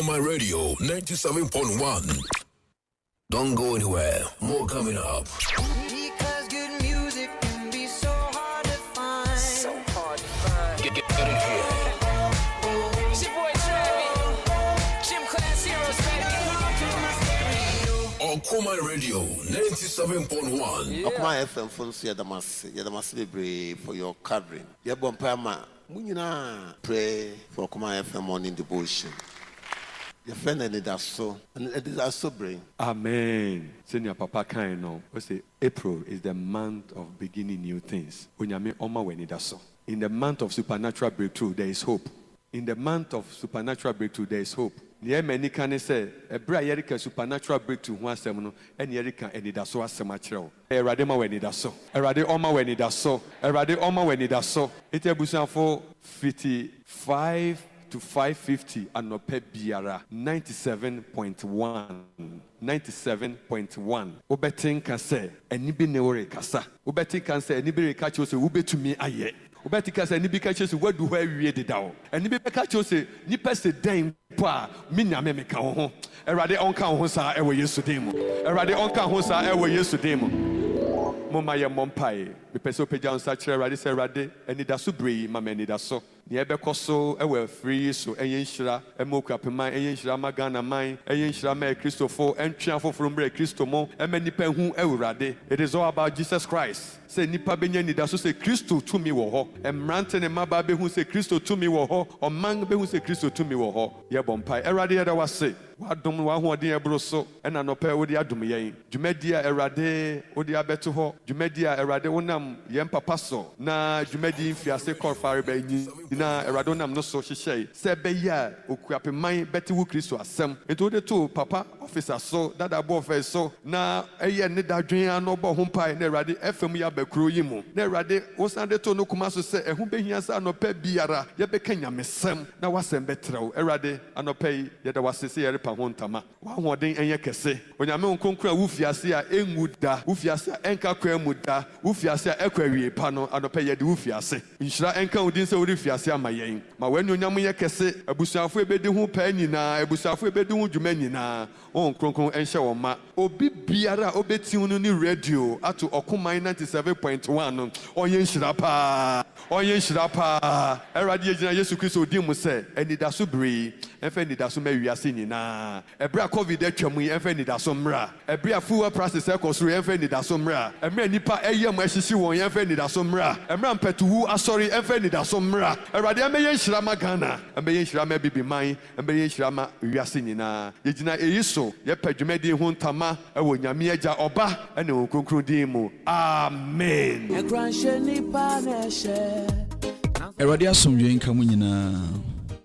My radio 97.1. Don't go anywhere. More coming up. Because good music can be so hard to find. So hard to find. Get it here. It's your boy Travis. Gym Class Heroes, baby. Okuma Radio 97.1. Okuma FM phone so yadamasi Bere for your covering. Yebompama munyina pray for Okuma FM morning devotion. Your friend Anidaso Bere. Amen. Senior Papa Kaino. We say April is the month of beginning new things. Unyame oma wenidaso. In the month of supernatural breakthrough, there is hope. In the month of supernatural breakthrough, there is hope. Near many can say, a bra yerika supernatural breakthrough, one seminal, and yerika Anidaso asemachero. Eradema wenidaso. Erade oma wenidaso. Erade oma wenidaso. It's a busan for 55 to 550 and no pe biara 97.1 97.1 obetin can say enibi neore kasa obetin can say enibi rekacho se ubetumi aye obetin can say enibi kacho se wadu hwa wie dedawo enibi kacho se nipa se den pa minyame meka ho erade onka ho sa ewo yesu demo erade onka ho sa ewo yesu demo mama ye mompai me pese opeja on sa kire erade se erade Anidaso Bere mama Anidaso ni ebekoso ewe free so enyenhira emokwapeman enyenhira magana man enyenhira ma Christopher entwiafo from Bere Christo mo emanipa hu ewurade. It is all about Jesus Christ. Say nipa benya Anidaso say Christo to me wo ho emrante ne maba be hu say Christo to me wo ho oman be hu say Christo to me wo ho ye bompai erade ye da wase wadom wa ho odin ebro so ena no pe wo de adom yen dwumadia erade wo de abeto ho dwumadia erade wonam yen papa so na dwumadi mfiase korfare ba nyi na erade wonam no so hyehyɛ se be ya okuapeman beti wo Kristo asem ento de to papa officer so dada bo officer so na eye ne dadwen ano bo ho pai na erade fm ya bakuro yi mu na erade wo san de to no kuma so se ehu behia sa no pa biara ye be kanya mesem na wasem betrew erade anopai ye da wasese ye repa ho ntama wa hoden enye kese onyame nkonkura wo fiase a enguda wo fiase a enka kwa muda wo fiase a ekwa wie pa no anopai ye de wo fiase nhyira enka odin se wo de fiase ama yen ma wani onyam ye kese abusuafo ebedi ho pa nyina abusuafo ebedi ho dwuma nyina on kronkron enhye wo ma obi biara obetiu no ni radio ato Okuman 97.1 no onye nhyira pa erade ye gina Yesu Kristo odin mu se Anidaso Bere enfa Anidaso ma wiase nyina ebra covid atwamu enfa Anidaso mra ebra fuwa process ekosoro enfa Anidaso mra emra nipa eyam ahyihyi won enfa Anidaso mra emra mpetuwu asori enfa Anidaso mra erade ameye nhyira ma Ghana ameye nhyira ma bibiman ameye nhyira ma wiase nyina ye gina eyiso ye padwumadi ho ntama ewo nyame agya oba ene onkonkron din mu amen. Erade asomdwe nka mu nyina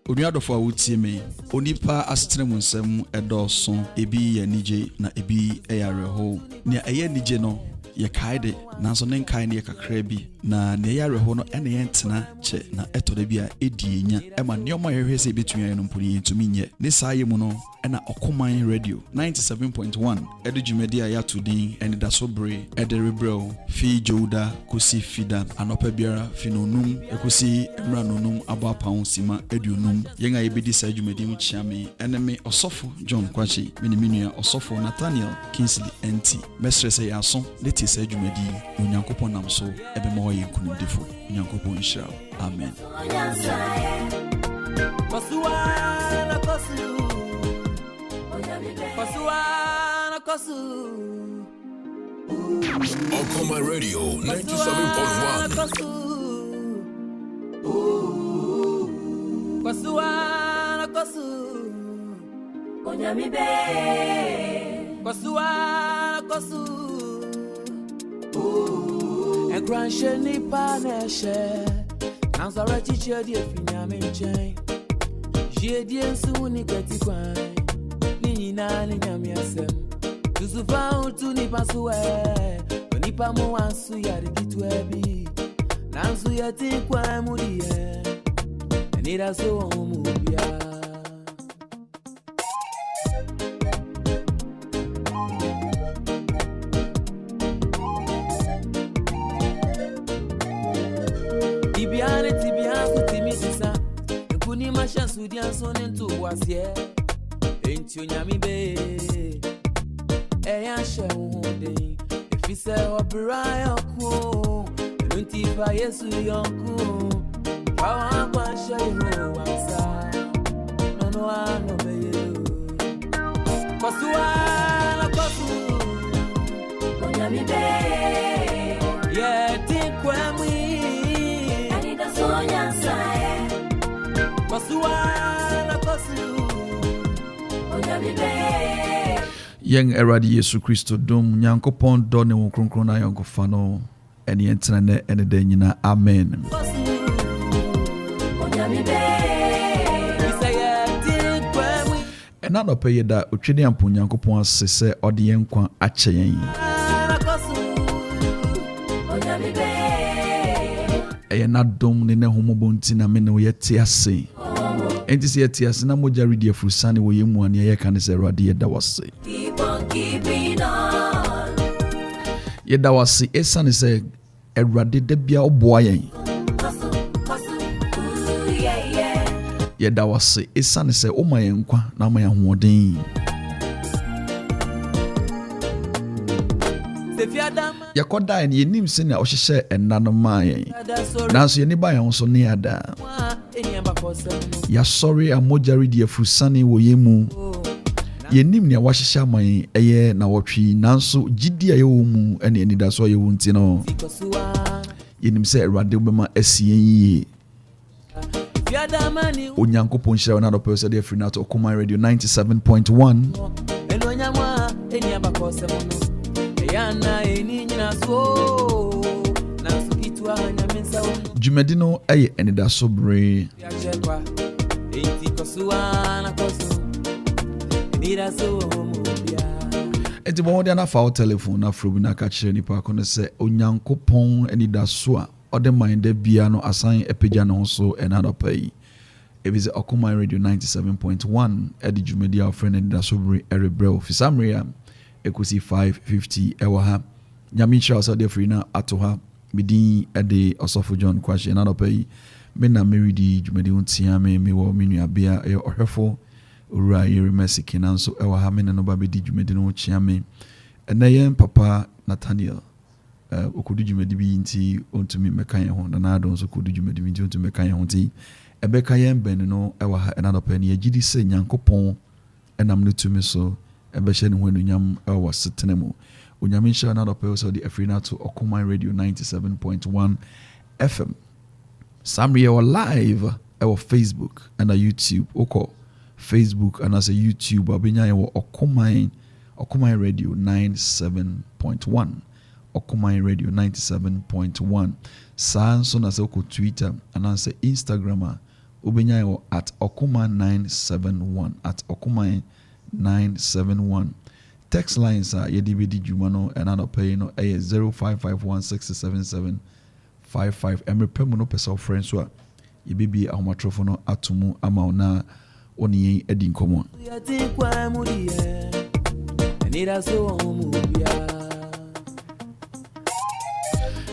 onuadofo a wotie me onipa asetere mu nsem edoso ebi ya nije na ebi eyareho ne eye nije no ye kaide nanso ne nkai ne kakra bi na ne yareho no ene yentena che na etode bi a edienya ema ne omo yehwese betumi ayo no mpuni yentumi nye ne saaye mu no ena Okuman Radio 97.1 edu jumedi a yatudin Anidaso Bere ederebrel fi joda kosi fida anopa biara finonum ekosi emranonum abapaun sima edunum yenga yebedi sa jumedi mu chiame eneme osofo John Quarshie miniminu osofo Nathaniel Kingsley Entsie mesrese yaso leti sa jumedi onyankopon namso ebe mo yenkunu defo onyankopon nhyira amen. Okuma Radio 97.1. Tusufa utuni pasue Onipa mo ansu yari kitu ebi Nansu yati kwa mudiye Anidaso omubia Tibiane kutimi sisa Nkuni masha sudianso nentu wasye Enti onyami be Eya shewude ifise obira yoko Nuntifa Yesu yonku Kawa kwa sheyo wasa Nono ano beye Kwasuwa na kwasu Yeah, think when we Anidaso Nyansae Kosuana Kosu Young Eradi Yesu Christo Dum Nyankopon Done wo kronkron na yankofa no ene entena ne ene da nyina amen. Ena no peye da otwede ampo Nyankopon ase se ode yenkwa ache yen. Eye na dom ne ne homobo nti na me ne wo yete ase. Enti se yete ase na moja ready afusane wo yemu ane ye kan se Erade yeda wase. Keep on keeping on. Yeda wase esane se Erade da bia oboa yen. Yeda wase esane se o ma yenkwa na ma yahoden. Yakoda en yenim se na ohyehyɛ enna no ma yen. Nanso yeni ba yen so ne ada. Ya sorry amojari di afusane wo yemu. Yenim ne wahyehyɛ aman eye na wotwi nanso gidi aye wo mu ene anidaso aye wo nti no. Yenim se Erade bema asien yi. Onyankopon hyira na dopɛ sɛ de afri na to Okuma Radio 97.1. Jumadino eye Anidaso Bere. Enti bo de na fa telephone na fro bi na ka kire nipa ko ne sɛ Onyankopon Anidaso a ode mind bia no asan epagya no so enadopɛ yi. Ebize Okuma Radio 97.1 edi Jumadi our friend Anidaso Bere erebrel fisamria ekosi 5:50 ewa ha. Nyame nhyira so de free na ato ha. Midin ede Osofo John Quarshie enadopɛ yi. Me na meridi Jumadi untia me wo menu abia e ohwefo ura yere mesiki nanso ewa ha me no ba bedi Jumadi no chia me. Ena yen papa Nathaniel okudu Jumadi bi nti ontumi meka yen ho na adon so okudu Jumadi bi nti ontumi meka yen ho nti ebeka yen ben no ewa ha enadopɛ ne yagidi se Nyankopon enam no tumi so ebehye ne ho anunyam ewa setena mu. Onyame nhyira enadopɛ so de afrina to Okuma Radio 97.1 FM. Samri or live our Facebook and a YouTube. Oko Facebook and as a YouTube abinya ewo Okuma Radio 97.1. Okuma Radio 97.1. Sanso na se oko Twitter and as a Instagram ubinya ewo at Okuma 971 at Okuma 971. Text lines are yedibidi jumano and ano pay no 0551677755. Emre pemu no pesa friends wa yebibi ahomatrofo no atomu ama na oni edi nkomo.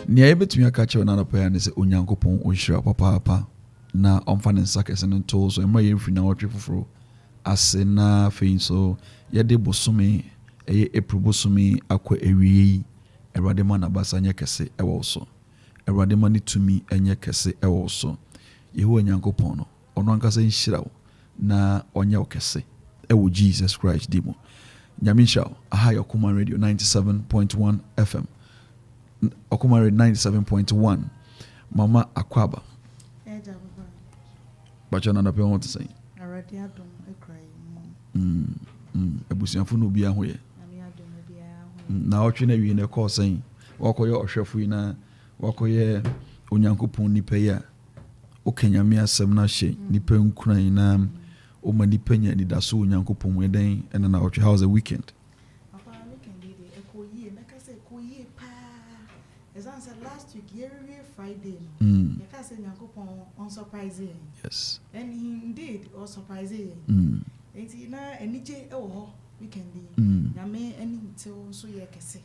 Ni ayebetumi aka che na pay ne se Onyankopon onhyira papa na omfa ne nsakese no to so emra ye mfiri na wotwe foforo ase na fein so yede bosome eye eprobosome akwa ewie Erade ma na basa nya kese ewo so. Erade ma ni tumi enye kese ewo so. Yehowa Nyankopon no ono ankasa nhyira wo na onye wo kese ewo Jesus Christ dimo. Nyame nhyira wo. Aha Okuma Radio 97.1 FM. Okuma Radio 97.1. Mama Akwaba. Eja baba. Bacha na nape won to say. Erade adom ekrai mu. Ebusianfo no bia ho ye. Nyame adom bia ho. Na otwe na wi ne call say. Wakoye ohwefo yi na wakoye Onyankopon nipa ya okanyame asem na hye nipa nkuran na o ma nipa nya Anidaso Onyankopon weden ena na otwe house a weekend. Papa weekend dey ekoyi meka say ekoyi pa. Ezan say last week every Friday no. Meka say Nyankopon on surprise. Yes. And he indeed on surprise. Enti na enije ewo ho weekend dey. Nyame eni ntew so ye kese.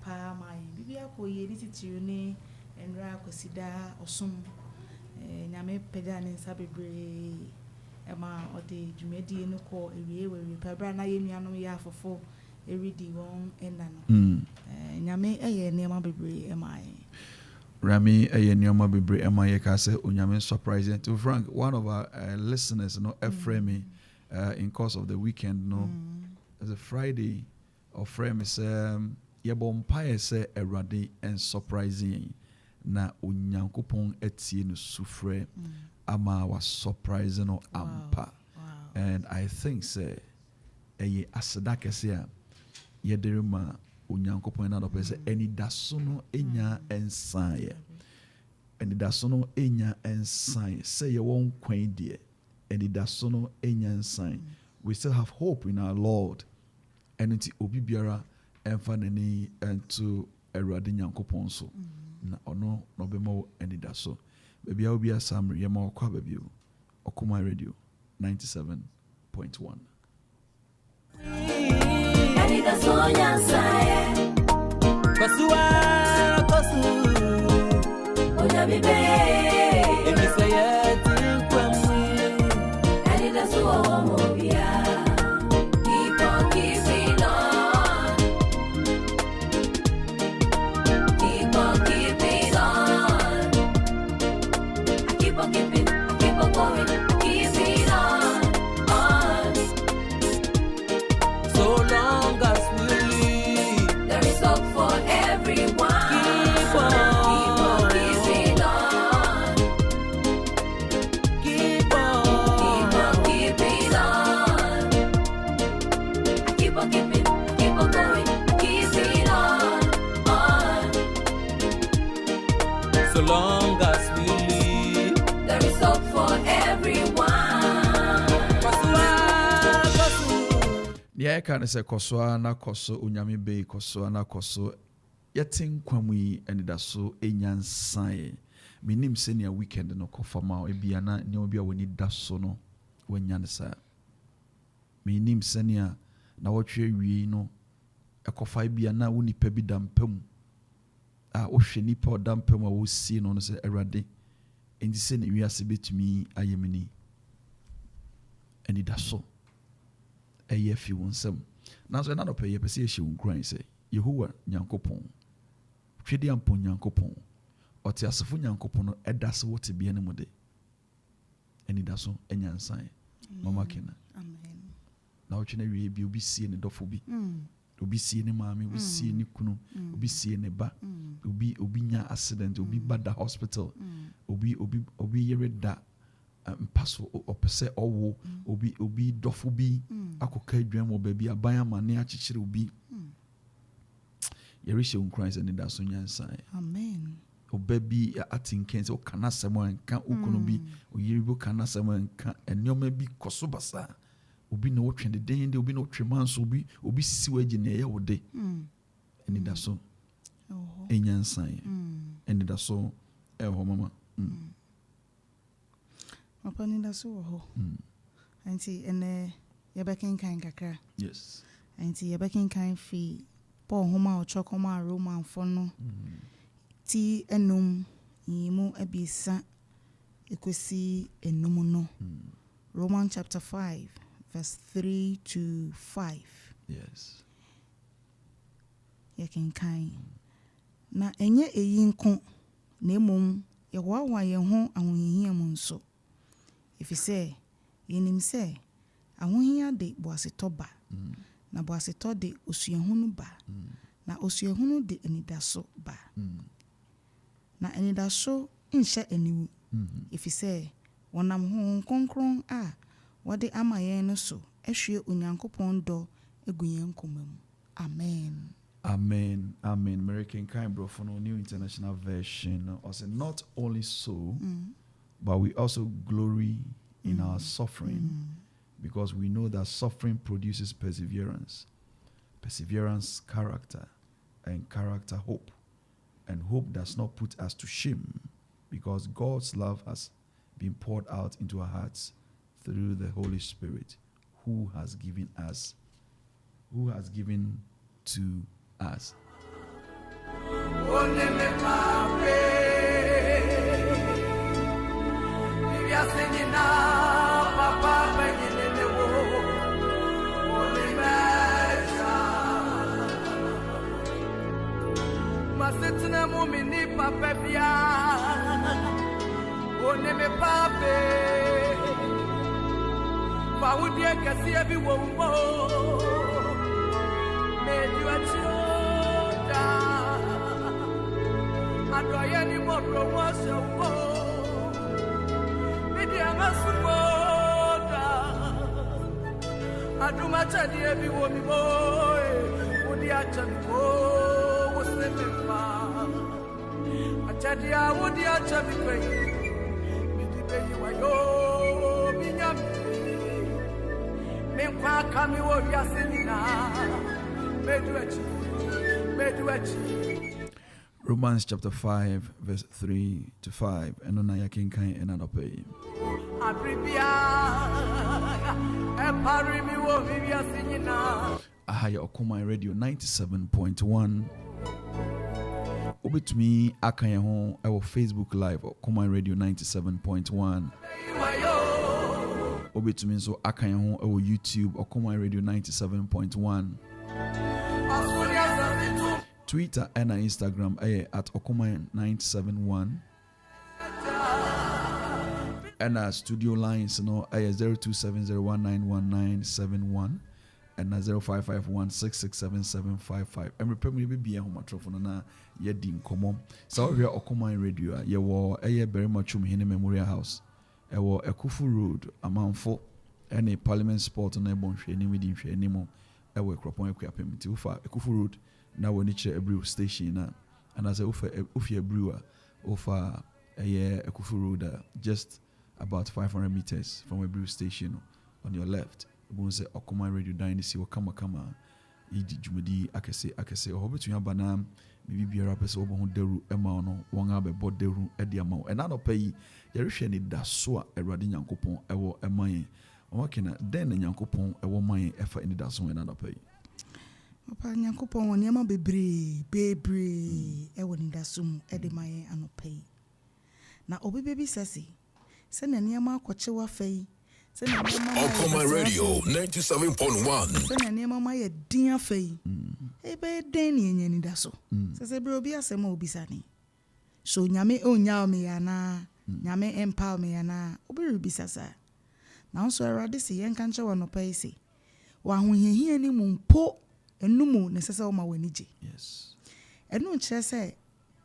Pa mai bibia koyi ni titiru ne enra kwasida osom. Nyame peda ne nsa bebre ema ode dwumadi no ko ewie pabra na yenuanom ya afofo eridi won enda no. Nyame eye nema bebre ema Rami eye nema bebre ema ye ka say Onyame surprise to Frank, one of our listeners no Efremi in course of the weekend no as a Friday or frame is yɛbɔ mpaeɛ sɛ Awurade and surprising na Onyankopɔn etie no sufrɛ ama wa surprise no ampa. And I think say ɛyɛ aseda kɛse a yɛde ma Onyankopɔn na dɔpɛ sɛ anidaso no enya ensae. Anidaso no enya ensae sɛ yɛwɔ nkwan deɛ anidaso no enya ensae. We still have hope in our Lord. And nti obi biara ɛmfa n'ani ɛnto Awurade Nyankopɔn so. Na ɔno na ɔbɛma wo anidaso. Baabi a obi asam yɛma ɔkɔ baabi o. Okuma Radio 97.1. Anidaso nyansaye Kosua kosu Ojabibe Emisaye tinkwamwe Anidaso omobia Keep on keeping on Keep on keeping on I keep on keeping, I keep on going Keeping on So long as we live There is hope for everyone Keep on keeping on Keep on keeping on I keep on keeping, I keep on going Keeping on So long as we live There is hope for everyone Nia ɛka ne sɛ kɔsoa na kɔso onyame bei kɔsoa na kɔso yɛte nkwamu yi anidaso enya nsae. Menim sɛnea weekend no kɔfama ebia na nneɛma bi a wɔni da so no wɔanya ne saa. Menim sɛnea na wɔtwe wie no ɛkɔfa ebia na wo nipa bi da mpam a wohwɛ nipa ɔda mpam a wosie no no sɛ Awurade enti sɛ ne wiase betumi ayɛ mini anidaso ɛyɛ fi wɔn nsam. Nanso ɛna nɔpɛ yɛpɛ sɛ yɛhyɛ wo nkuran sɛ Yehowa Nyankopɔn twɛde ampo Nyankopɔn ɔte asefo Nyankopɔn no ɛda se wote bia ne mu de anidaso ɛnya nsan mama kena Amen. na ɔtwe na wie bi obi sie ne dɔfo bi obi sie ne maame obi sie ne kunu obi sie ne ba obi nya accident obi ba da hospital obi yere da mpaso opese owo obi dɔfo bi akoka adwan mo baabi aban amane akyekyere obi yɛrehyɛ wo Christ and da so nyansan. Amen. Obabi atinken sɛ ɔka n'asɛm anka okunu bi oyiri bi ɔka n'asɛm anka nneɛma bi kɔso basa obi na wotwe de obi na wotwe manso obi sisi wagye na ɛyɛ wo de ɛni da so enyansan ɛni da so ɛwɔ mama Papa ni da so wɔ hɔ. Anti ene yɛbɛkenkan kakra. Yes. Anti yɛbɛkenkan fi Paul homa ɔchɔkɔma Roman fono. Ti enum yimu ebisa ekosi enum no. Roman chapter 5 verse 3 to 5. Yes. Yɛkenkan. Na enye eyi nko na emom yɛhoahoa yɛn ho ahohihia mu nso. Efisɛ yenim sɛ ahohia de boasetɔ ba. Na boasetɔ de osuahunu ba. Na osuahunu de anidaso ba. Na anidaso nhyɛ aniwu. Efisɛ wɔnam honhom kronkron a wɔde ama yɛn no so ehwie Onyankopɔn dɔ egu yɛn koma mu. Amen. Amen. Amen. American kind bro for no New International Version. Also, not only so, but we also glory in our suffering, because we know that suffering produces perseverance. Perseverance, character, and character, hope. And hope does not put us to shame, because God's love has been poured out into our hearts through the Holy Spirit, who has given to us. Romans chapter 5, verse 3 to 5. And on I can kind and another pay. Ahaya Okuma Radio 97.1. Obi to me, Akanya home, our Facebook Live, Okuma Radio 97.1. Obi to me, so Akanya home, our YouTube, Okuma Radio 97.1. Twitter and Instagram at Okuma971. And our studio lines 0270191971 and 0551667755. And remember me be a home microphone na yedim komo. So we are Okuma Radio. Ye wo very much Hine Memorial House. E wo Ekufu Road Amanfo any Parliament Sport na bonhwe ni within hwe ni mo. E wo Ekropon Ekwapem ti ufa Ekufu Road. Now we need a brew station and as a ufia brewer over a Ekufu Road just about 500 meters from a brew station on your left. We say Okuma Radio Dynasty or Kama Idi Jumedi Akase or Hobbit Banam, maybe be a rapper so deru emano, one abe bod deru ediamo, and not pay Yerishani da soa a radin yankopon, a war a mine. Working then a yankopon, a woman effort in the dasso and another pay. Papa Nyankopɔn wɔ nneɛma bebree ɛwɔ ne da so mu ɛde ma yɛn anɔpa yi. Na obi bebi sɛse sɛ na nneɛma akɔkye wa fa yi sɛ na nneɛma Okuma Radio 97.1 sɛ na nneɛma ma yɛ din afa yi ɛbɛyɛ den ne yɛn ni da so sɛ bere obi asɛm a obi sane so nyame onyaa me yana nyame empower me yana obi rebisa sa na nso Awurade sɛ yɛn ka nkyɛ wɔ anɔpa yi sɛ wa ahohiahia ni mu mpo enumu nesese o ma wanije. Yes. Enu nkyerɛ sɛ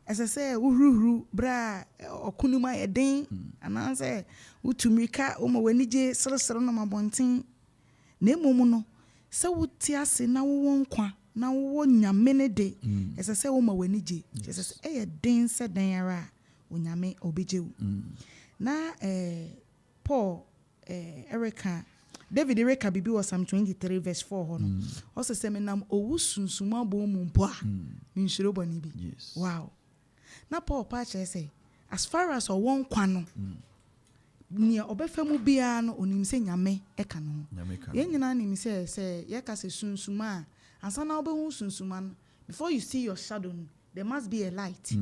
ɛsɛ uhuruhuru bra okunuma eden ananse utumika o ma wanije seresere no mabonten na emom no sɛ wuti ase na wo nkwa na wo nyame ne de ɛsɛ sɛ o ma wanije ɛsɛ sɛ ɛyɛ den sɛ den ara o nyame obejewu. Na Paul Erica David Ereka Bibi was Psalm 23 verse 4 hono. Also say me nam owu sunsuma bo mu mpo a nshiro boni bi. Yes. Wow. Na Paul pa say as far as o won kwa no nia obefa mu bia no onim se nyame eka no. Ye nyina nim se ye ka se sunsuma ansa na obehu sunsuma no before you see your shadow there must be a light.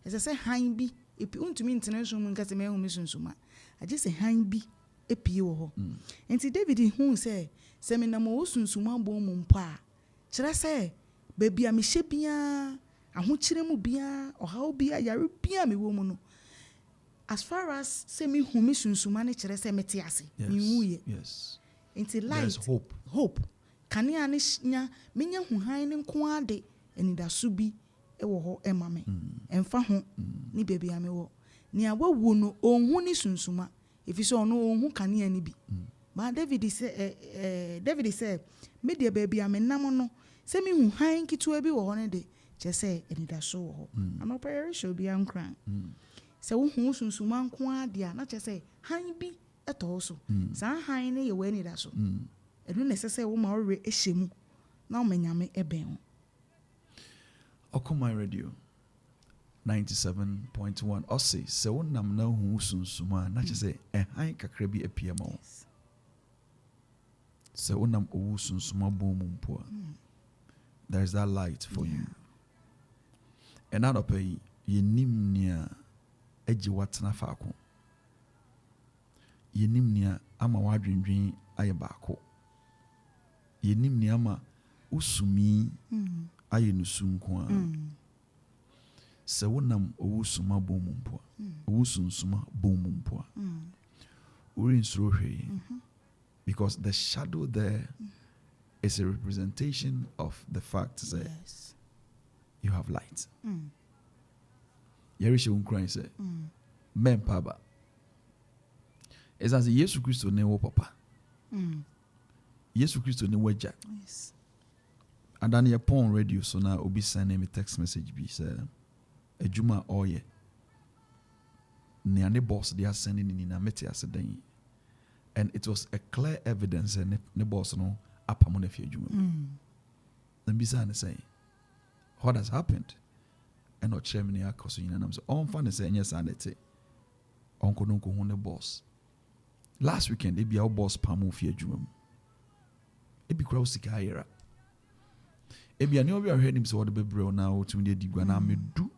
As I say han bi epi untumi international mu nka se me hu me sunsuma. I just say han bi epie wo ho enti David hu se me na mo sunsuma bo mu mpa kire se baby a me hye bia ahokyere mu bia ohaw bia yare bia me wo mu no as far as se me hu me sunsuma ne kire se mete ase me hu ye. Yes. Enti light hope kane ane nya menya hu han ne nko ade anidaso bi e wo ho e ma me emfa ho ni baby a me wo ni awawu no onhu ni sunsuma. If you saw no who can hear any be. But David said, media baby, I'm a namono. Send me who hanky to a be or on a day. Just say, and it so. I'm not very sure be uncran. So who soon suman qua dear, not just say, hang be at also. San hine a when it so. And no necessary woman or a shimu. Now, menyame a ben. Okuma Radio 97.1 Ossi se wonam na hu sunsuma na che e han kakra bi apiama se wonam owu sunsuma bom mpo there is that light for you and out of ye nim nia agi watena faako ye nim nia ama wadwendwen aye baako ye nim nia ama usumi aye nusunko a se wonam owusuma bomumpo owusunsuma bomumpo uri nsuro hwe because the shadow there is a representation of the fact that you have light Yerisha unkran say. Men paba. As Yesu Christo ne wo papa. Yesu Christo ne waja. Yes. And then your phone radio so now obi send me text message be say ejuma oye. Ne ane boss they are sending in na meti aseden. And it was a clear evidence and ne boss no apamo na fi ejuma. Then be say what has happened? And not chairman ya koso yin na so on fan say enya sanete. Onko no ko ne boss. Last weekend they be our boss pamo fi ejuma. E bi kura usika ayera. Ebi ani obi ahwe nim se wode bebre na otum de digwa na medu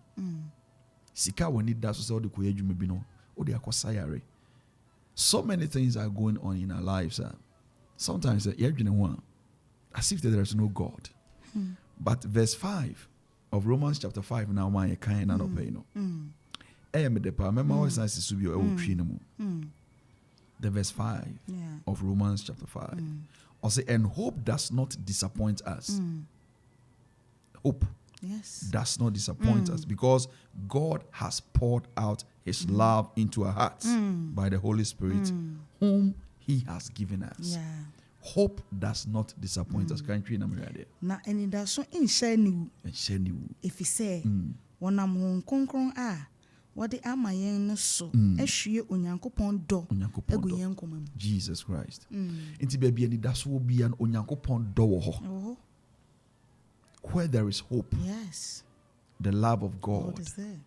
sika woni da so se wode koye adwuma bi no wode akosa yare. So many things are going on in our lives. Sometimes you know as if there is no God. But verse 5 of Romans chapter 5 now why you kind not pay no. Me de pa me ma was nice to be the verse 5 of Romans chapter 5. Also, and hope does not disappoint us. Hope does not disappoint us because God has poured out his love into our hearts by the Holy Spirit whom he has given us. Hope does not disappoint us. Country na mrade. Na anidaso inhyɛ niwu. Enhyɛ niwu. If he say wonam hon konkron a wode ama yɛn no so ahwie onyankopɔn dɔ egu yɛn koma mu. Jesus Christ. Inti baby anidaso obi an onyankopɔn dɔ wɔ hɔ. Where there is hope, yes, the love of God is there.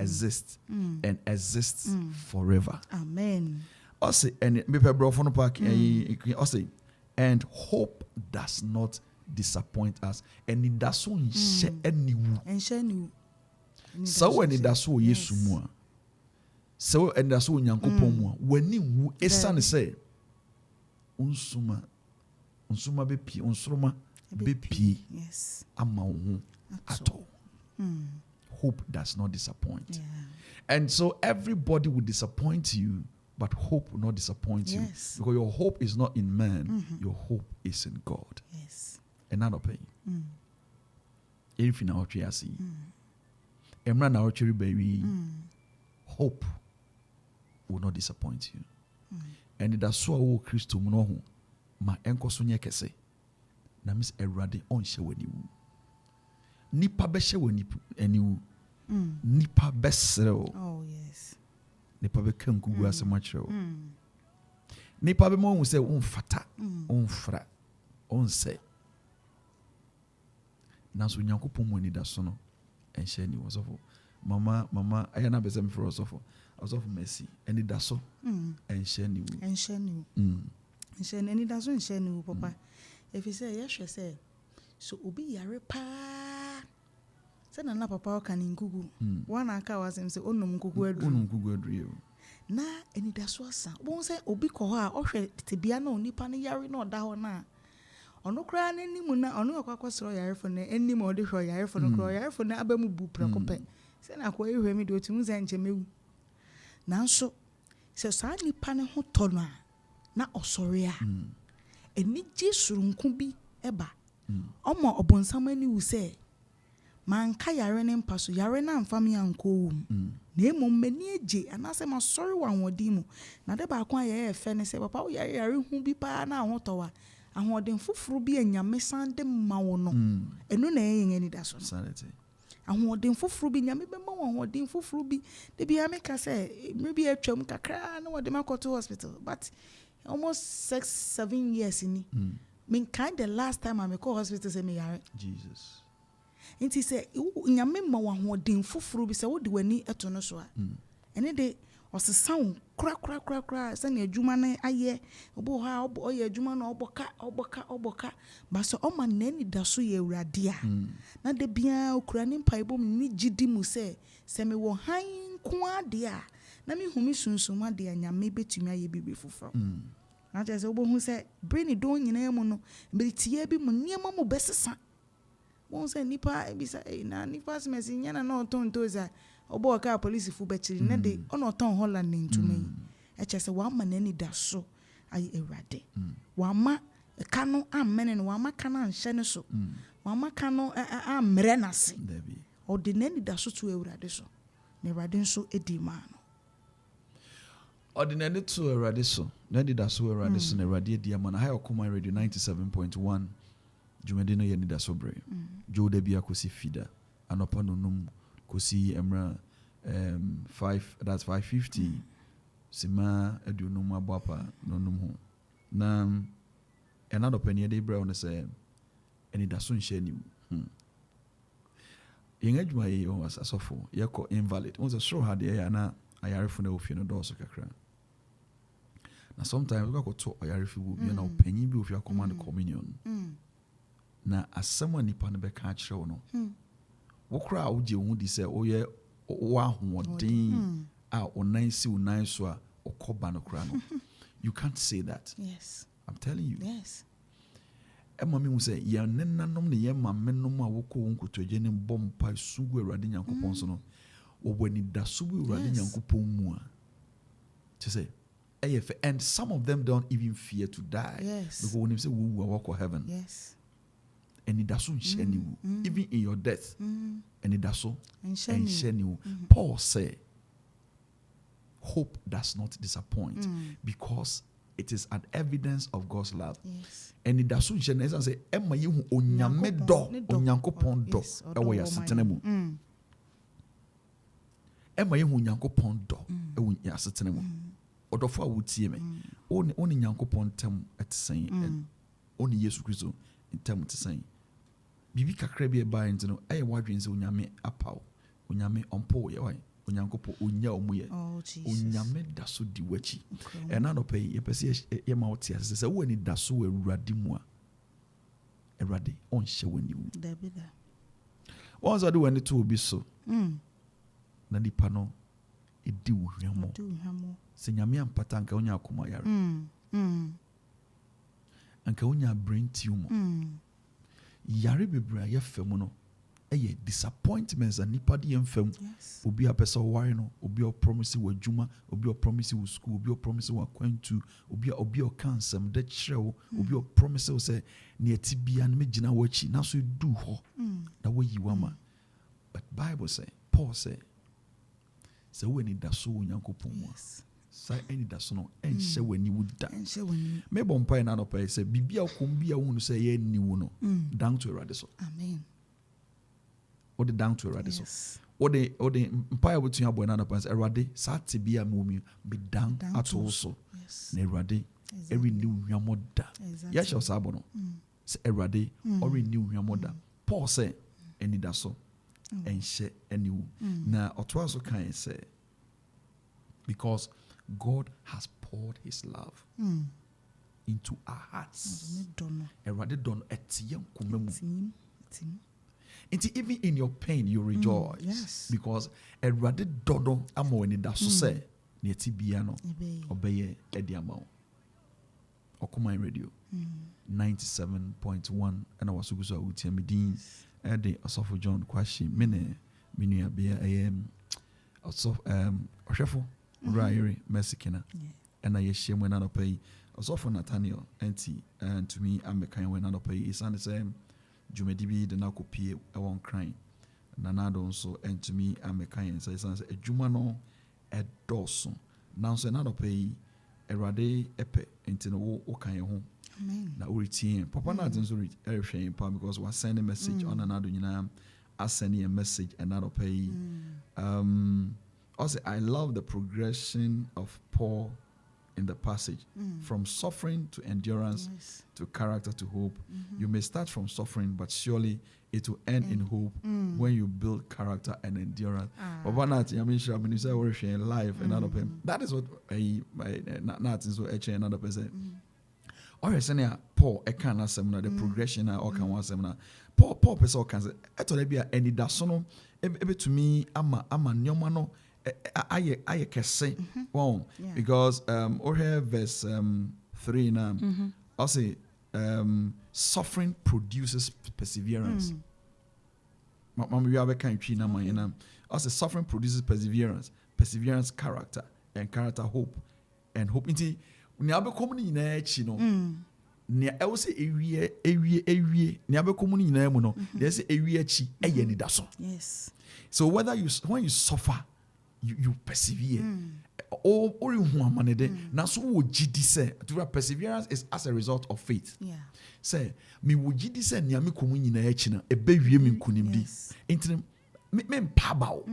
Exists and exists forever. Amen. Also, and me pe bro for no park. Also, and hope does not disappoint us. And it does not share any. So when it does so Yesu mua. So and that's so nyankopon mua. When you esan say, unsuma bepi unsuma. Bepi, yes, ama at all. Hope does not disappoint. Yeah. And so everybody will disappoint you, but hope will not disappoint you. Because your hope is not in man, your hope is in God. Yes. And not pay. If you know what see. Emra na ochiri baby. Hope will not disappoint you. And that's so wo Christo mu no ho ma enko so nye kese. Na mis erade onhye wani wu nipa be hye wani ani wu nipa be serew Oh yes. nipa be kankugu asema kyerɛw nipa be mo hu sɛ onfata onfra onse na so nyankopɔn mu ani da so no enhye ni wosofo mama ayana be sem for wosofo mercy ani da so enhye ni wu Enhye ni da so enhye ni wu papa. If you say yes, you say so obi yare pa. Say na papa ka ni nkugu. One aka was him say onum nkugu adru. Na anidaso asa. Won say obi ko ho a ohwe tebia na onipa ne yare na oda ho na. Ono kra na nimu na ono akwakosoro yare fo na enim odi hwo yare fo no kra yare fo na abamu bu prekope. Say na kwa ehwe mi de otimu za nchemewu. Nanso se sa nipa ne ho to na osore a. Eni jesurunku bi eba omo obonsam ani wu se manka yare ne mpaso yare na amfam ya nko wum na emo mani eje anase ma sorry wa nwodi mu na de ba kwa ye efe ne se papa wo yare hu bi pa na ahotowa ahoden foforo bi anyame sande ma wo no enu na yen ani da so sanity ahoden foforo bi nyame be ma wo ahoden foforo bi de bi ameka se me bi atwam kakra na wo de makoto hospital but almost 6-7 years in mean kind the last time I call hospital say me yare Jesus nti say nyame ma wa hoden foforo bi say wo de wani eto no so a ene de osesa kra say na adwuma na aye obo ha oye adwuma na oboka ba so o ma na ni da so ye awurade a na de bia okura ni mpaibom ni gidi mu say me wo han ko ade a na mi humi sunsuma de anyame betumi aye bibi foforo na je se obo hu se brain do nyina mu no be tie bi mu niema mu besesa won se nipa bi sa na nipa smesi nyana na otonto za obo ka police fu bechiri na de ono ton Holland ntumi e che se wa ma na ni da so aye ewrade wa ma kanu amene no wa ma kana anhye ne so wa ma kanu amre nase o de na ni da so to ewrade so na Awurade nso edi maa no. Ordinary to Radiso, Nadidaso Radiso, and Radia Diamond, High Okuma Radio 97.1, Jumadino Yanidaso Bere, Joe Debia Kosi Fida, and upon Num Kosi Emra 550, Sima Edunuma Bapa, no num. Now, another penny de brown say, and it doesn't share you. Young my was a sofa, Yako invalid, was a show had the air, and I are for no funeral doors of Kakra. Now sometimes we go to Ayarifi will be an penny be with your command communion. Now as someone nipa ne beka kyerɛ no. Wo kra wo je hu di sɛ oyɛ wa hoɔden a onan si onan so a okoba no kra no. You can't say that. Yes. I'm telling you. Yes. Emma me hu sɛ ya nenanom ne ye ma menom a wokɔ wo nkotodwe ne bɔ mpa sugu Awurade Nyankopɔn so no. Wo wani da sugu Awurade Nyankopɔn mu a. To say and some of them don't even fear to die. Yes. Because when you say we will walk to heaven. Yes. And it doesn't share you. Even in your death. And it does so. And share you. Paul said, hope does not disappoint because it is an evidence of God's love. Yes. And it doesn't share. As I say, Emma you onyame do onyankopon do ewo ya setena mu. Emma you onyankopon do ewo ya setena mu. Odofo a wotie me oni Nyankopɔn ntam etesen oni Yesu Kristo ntam etesen bibi kakra bi eba enti no ɛyɛ wadwen sɛ onyame apaw onyame ɔmpo yɛ wan onyankopɔn onya ɔmo yɛ onyame da so di wachi ɛna no pɛ yɛ pɛsɛ yɛ ma wote ase sɛ wo ani da so wɔ Awurade mu a Awurade ɔnhyɛ w'ani wu Dabida wɔn sɛ de w'ani to obi so na nipa no edi wo hwemo sɛ nyame ampata anka wonya akoma yare anka wonya brain tumor yare bebre a yɛfa mu no ɛyɛ disappointments a nipa de yɛmfa mu obi a pɛ sɛ ɔware no obi a ɔpromise wɔ adwuma obi a ɔpromise wɔ school obi a ɔpromise wɔ akwantu obi a ɔka nsɛm de kyerɛ wo obi a ɔpromise wo sɛ ne ati bia no mɛgyina w'akyi na so du hɔ na wayi wama but Bible say Paul say sɛ wo ani da so wɔ Nyankopɔn mu a sa ani da so no ɛnhyɛ w'ani wu da mebɔ mpae na anɔpa sɛ biribi a wokɔm bi a wohunu sɛ ɛyɛ ani wu no dan to Awurade so amen wode dan to Awurade so wode mpae a wotua abɔ na anɔpa sɛ Awurade saa te bi a mewɔ mu medan ato wo so na Awurade ɛrenni wo hwammɔ da yɛhyɛ wo saa abɔ no sɛ Awurade ɔrenni wo hwammɔ da Paul sɛ ani da so ɛnhyɛ ani wu na ɔtoa so kan sɛ because God has poured his love into our hearts. Awurade dɔ no ɛte yɛn nkoma mu. Nti even in your pain you rejoice because Awurade dɔ no ama w'ani da so sɛ ne ɛte bia no ɔbɛyɛ ɛde ama wo. Ɔkoma radio 97.1 ɛna wasugu so a wotia me din ɛde ɔsɔfo John Quarshie mene menua bia ɛyɛ ɔhwɛfo Rairi Mesikina ɛna yɛhyia mu na no pay ɔsɔfo Nathaniel Entsie to me amekan when no pay is and same dwumadi bi de na kopie ɛwɔ nkran na nado nso to me amekan say sense adwuma no ɛdɔso nanso na no pay Awurade ɛpɛ enti no wo kan ho na uritie papa na nso ɛrehwɛn pa because we send a message on another nyina I send a message and not pay also I love the progression of Paul in the passage from suffering to endurance to character to hope. You may start from suffering but surely it will end in hope when you build character and endurance. Papa na I mean sure when you say we're sharing life and other people that is what not is what another person or senior Paul ekana seminar the progression na okan one seminar Paul person okan say eto dey bia Anidaso no ebe to me ama nyoma no aye kese wow because or here verse 3 now I say suffering produces perseverance mama we have kind tree na man I say suffering produces perseverance character and character hope and hope into ni abekom ni nyina achi no ni ewo se ewie ni abekom ni nyina mu no there say ewie achi eye Anidaso yes so when you suffer you persevere. Or you want now so would GD say to perseverance is as a result of faith. Yeah. Say me would GD say nyame komu nyina echina e be wie me nkunimdi. Enti me mpabao.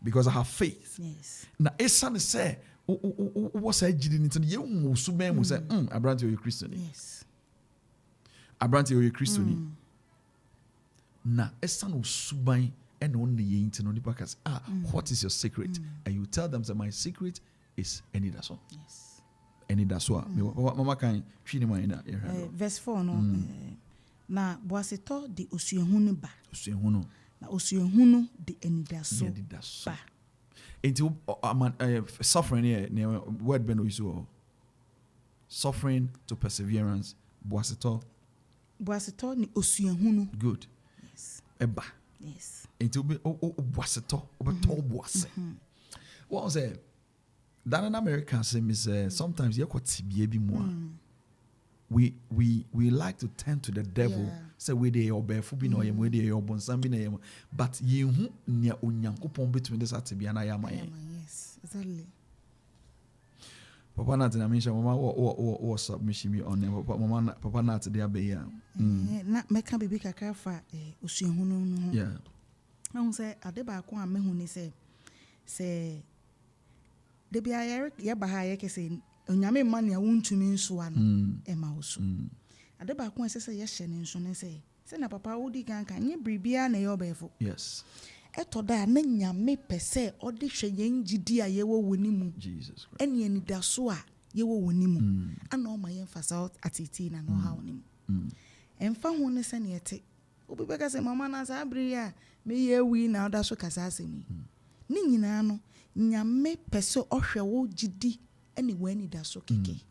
Because I have faith. Yes. Na esan say what's I GD nti ye hu so ben mu say Abrante o Christian. Yes. Abrante o Christian. Na esan o suban and only into no because what is your secret? And you tell them that my secret is Anidaso. Yes. Anidaso. Mama can treat him in verse 4 no. Na boaseto de osuehunu ba. Osuehunu. Na osuehunu de Anidaso. Ba. Into suffering here word ben oiso. Suffering to perseverance. Boaseto ni osuehunu. Good. Yes. Eba. Yes. Into be boaseto boase. What was it? That in America is sometimes you got TBA more. We like to turn to the devil. Say we dey obey fubi no yem we dey obonsam bi na yem. But you hu nia onyankopon between this atibia na yama yen. Yes, exactly. Papa Nat na mention mama what submission me on Papa Nat dey abeya. Na meka bibi kakra fa osuehunu no. Yeah. I say ade ba ko amehu ni say de bia ye ba ha ye kese onyame ma ne wontumi nso ano e ma wo so. Ade ba ko ese ye hye ne nso ne say na papa wodi kanka nye bribia na ye obefo. Yes. Etoda na nyame pese ode hwe yen gidi a ye wo woni mu. Jesus Christ. Ene Anidaso a ye wo woni mu. Ana o ma ye mfasa atiti na no ha woni mu. Emfa ho ne se ne yete. Obi beka se mama na sa abri a me ye wi na oda so kasa asemi. Ni nyina no nyame pese ohwe wo gidi ene wo Anidaso keke.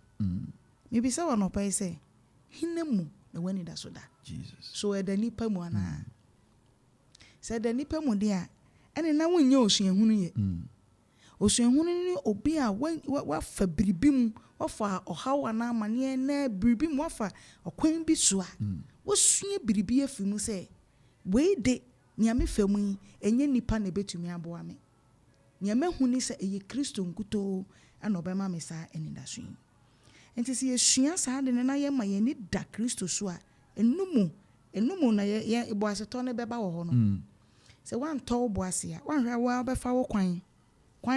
Me bi se wo no pai se hinemu na wo Anidaso da. Jesus. So e da nipa mu ana. Se da nipa mu de a ene na wonye osuehunu ye. Osuehunu ni obi a wa fa biribi mu wa fa ohawa na amane na biribi mu wa fa okwan bi so a wo sua biribi afi mu se we de nyame famu yi enye nipa na betumi aboa me nyame huni se eye Kristo nkuto ana obema me sa Anidaso yi enti se yesua sa de na ye ma ye ni da Kristo so a enumu na ye boaseto ne beba wo ho no se wan to boase a wan hwa wa befa wo kwan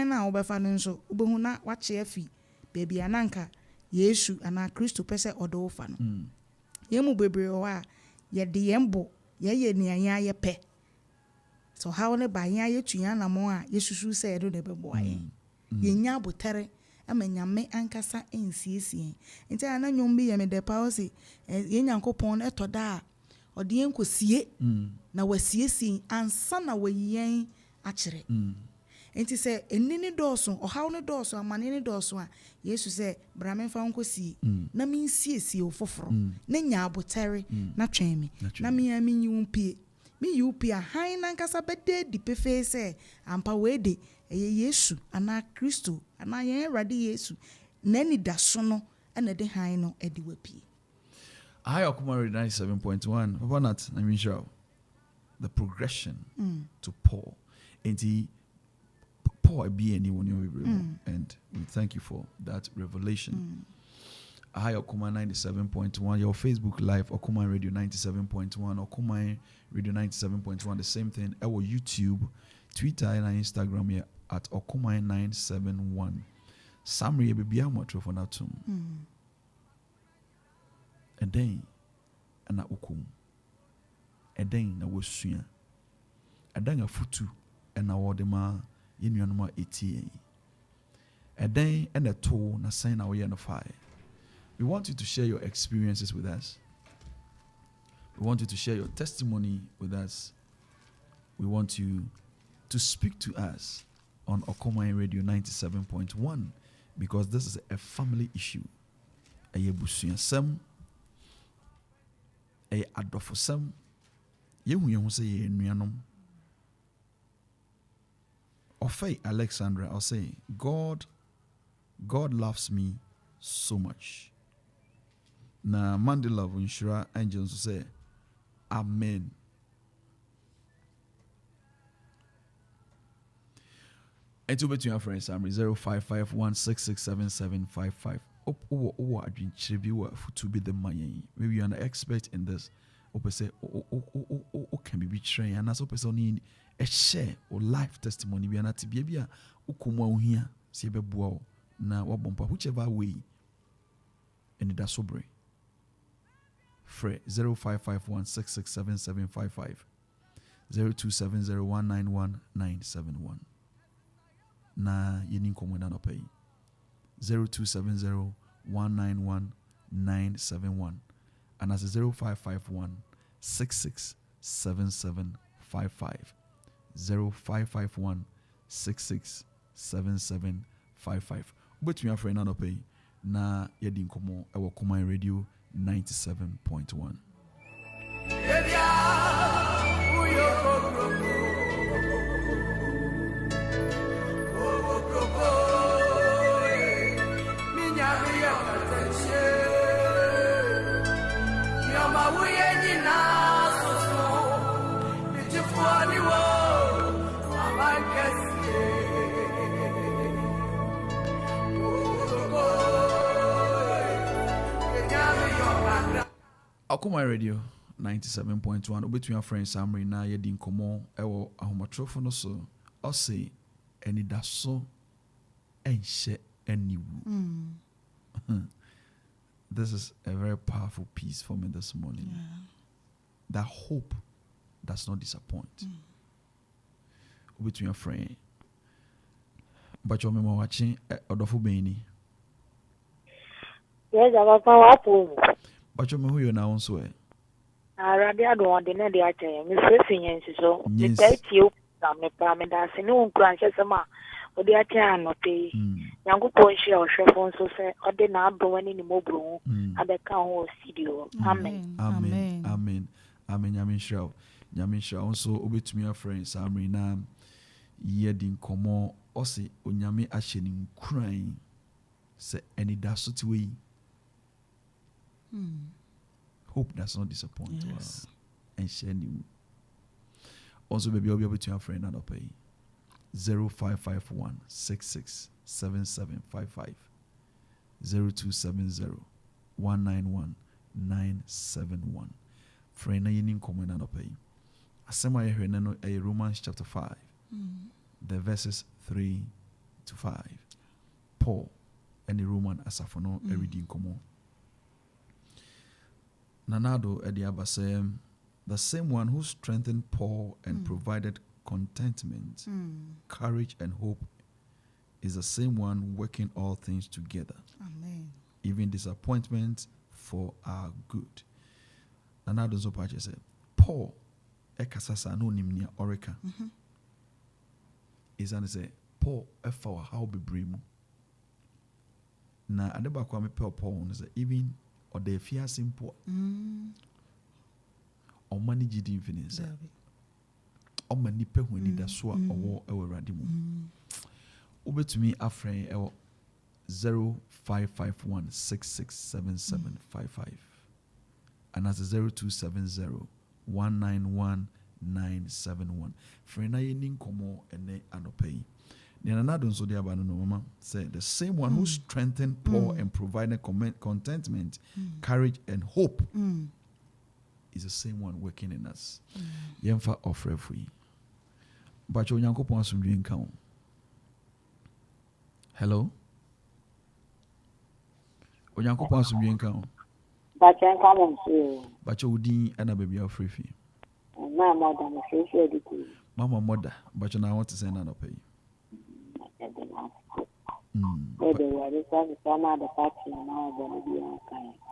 na wo befa no nso obehu na wache afi baby ananka Yesu ana Kristo pese odo fa no yemu bebre o a ye de yembo ye nianya ye pe so how ne ba yan ye tuan na mo a Yesusu se edo de bebo aye ye nya botere amanyame ankasa ensiesie enti ana nyom bi ye me de pa o se ye nyankopon etoda a ode enkosie na wasiesie ansa na wayen akire enti se enini dɔɔso ɔhaw ne dɔɔso amane ne dɔɔso a Yesu se brame fa nkosi na mensiesie ofoforo na nya abotere na twɛn me na me ami nyiwpie me yiwpie han na nkasa bede di pefe se ampa wede eye Yesu ana Kristo ana yen Awurade Yesu na Anidaso no na de han no edi wapie. I Okumari 97.1 Papa Nat na mention the progression to Paul and Paul be anyone and we thank you for that revelation. Hi Okuma 97.1 your Facebook live Okuma Radio 97.1 Okuma Radio 97.1 the same thing our YouTube Twitter and Instagram here at Okuma 971 Samri baby amotro for that and then ana okum and then na wosua and then afutu and na wodema yenuanuma etie and then and a toll na sign na we no fire. We want you to share your experiences with us. We want you to share your testimony with us. We want you to speak to us on Okoma Radio 97.1 because this is a family issue. Eye busuasem, eye adofosem, yehu se ye nuanom. Ofei Alexandra, I'll say, God loves me so much. Na Mandela Inshura Angels say, Amen. And to between your friends, I'm 0551667755. Oh, I drink chibi to be the money. Maybe you're an expert in this. Open say, can be betraying, and as open need a share or life testimony. We are not to be a ukumo here, see a bow. Now, what bumper, whichever way. Anidaso Bere. Fre 0551667755. 0270191971. Na yeni komo na no pay 0270191971 and as 0551667755 0551667755 ubetumi afre na no pay na yedi komo ewo Kuman Radio 97.1. Kuman Radio 97.1 obetumi afre Samri na yedi nkomo ewo ahomatrofo no so o say anidaso enhye aniwu. This is a very powerful piece for me this morning. That hope does not disappoint. Between your friend, but your memory watching Odofo Beni. Yes, I was powerful. But you know who you now also. I rather don't want to know the other. Miss Finance, so the thank you. I'm a paramedic. I know Quarshie And Rev. Or the other no pay. Young Quarshie or Chevron so say, or the number one in the mobile. I become whole studio. Amen. Amen. Amen. Amen. Yamin Shao. Yamin Shao also obey to me your friend Samri na yedin komo ose onyame ahyenim kran se anidaso tiwe. Hope does not disappoint. Yes. And share you. Also, baby, I'll be able to your friend and pay 0551 667755 0270 191 971. Friend, I need comment and pay. Asema I heard a Romans chapter 5, the verses 3 to 5. Paul and the Roman asafono a reading common. Nanado Ediabasem, the same one who strengthened Paul and provided contentment, courage, and hope, is the same one working all things together. Amen. Even disappointment for our good. Nanado Zopache said, Paul, ekasasa no nimnia oreka. Is and say, Paul, efa how be brimu. Na adeba kwa me Paul, even or the fear simple or money gidi infinite or many pe when need a swa or war radimu over to me a friend 0551 667755 and as 0270 191 971 friend I nin komo and anopay. Nanado so the abano mama said the same one who strengthened Paul and provided contentment, courage, and hope is the same one working in us. Yemfa offer free. But you yanko pon some drink count. Hello? Onyanko pon some drink count. But you come on, but you would and a baby of free fee. My mother, Mama mother, but you now want to send an pay.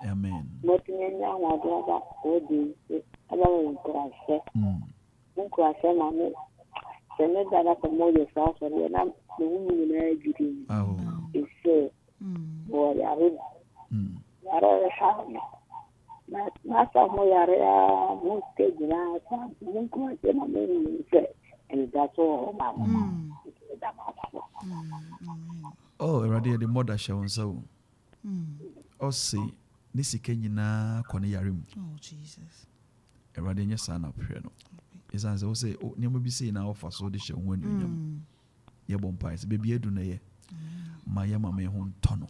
Amen. And that's all. Oh, already the mother shall so. Oh, see, this is Kenyana Koniyarim. Oh, Jesus. Already your son up here. Is as I say, oh, never be seen now for so the show when you yɛbɔ mpae sɛ baabi adu no yɛ ma yɛ ma me ho ntɔ no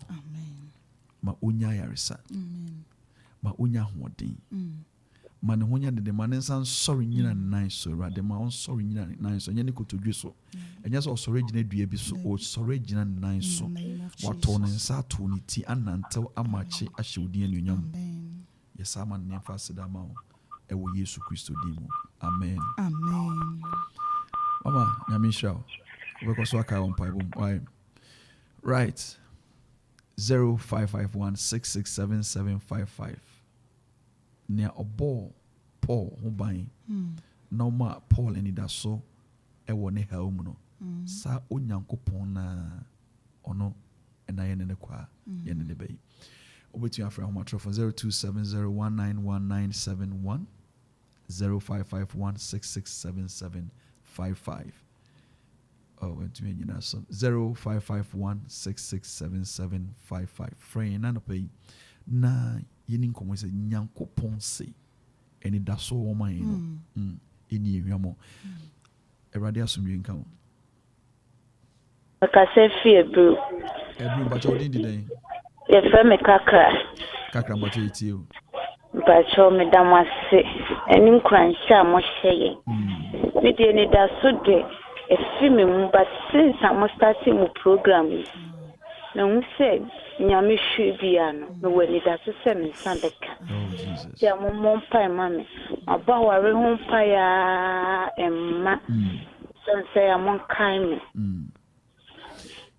ma onya yaresa ma onya ahoɔden ma ne ho nya dede ma ne nsa nsɔre nyina ne nan so Awurade ma ɔnsɔre nyina ne nan so ɛnyɛ ne kotodwe so ɛnyɛ sɛ ɔsɔre gyina dua bi so ɔsɔre gyina ne nan so watɔ ne nsa atɔ ne ti anantew amakye ahyɛ wo din anuonyam yɛsa ma ne nfa aseda ma wo ɛwɔ Yesu Kristo din mu amen mama nyame nhyira wo wobɛkɔ so aka wɔ mpaebɔ mu why right 0551667755 nea ɔbɔ Paul ho ban na ɔma Paul anidaso ɛwɔ ne haw mu no saa onyankopɔn na ɔno ɛna yɛ ne ne kwa yɛ ne ne bɛyi wobɛtumi afrɛ ahomatorofo 0270191971 0551667755 wantumi anyina so 0551667755 frɛ na nɔpɛ yi na yɛni nkɔmmɔ sɛ nyankopɔn se anidaso wɔ ma yɛ no ɛni ɛhwamɔ Awurade asomdwe nka wo Makasɛ fie bro. ɛbru mpakyɛ wodin di dɛn Yɛfrɛ me kakra. kakra mpakyɛ yɛtie o Mpakyɛ me da mo ase. Ɛne nkranhyɛ a mohyɛ yɛn. Me deɛ ne da so de ɛfi me mu but since I'm starting my program yi. Na hu sɛ nyame hwɛ bia no me wɔ ne da so sɛ me nsa bɛka. Ya mo mpa ma me. Aba ware ho mpa ya emma. Sɛ ya mo kan me.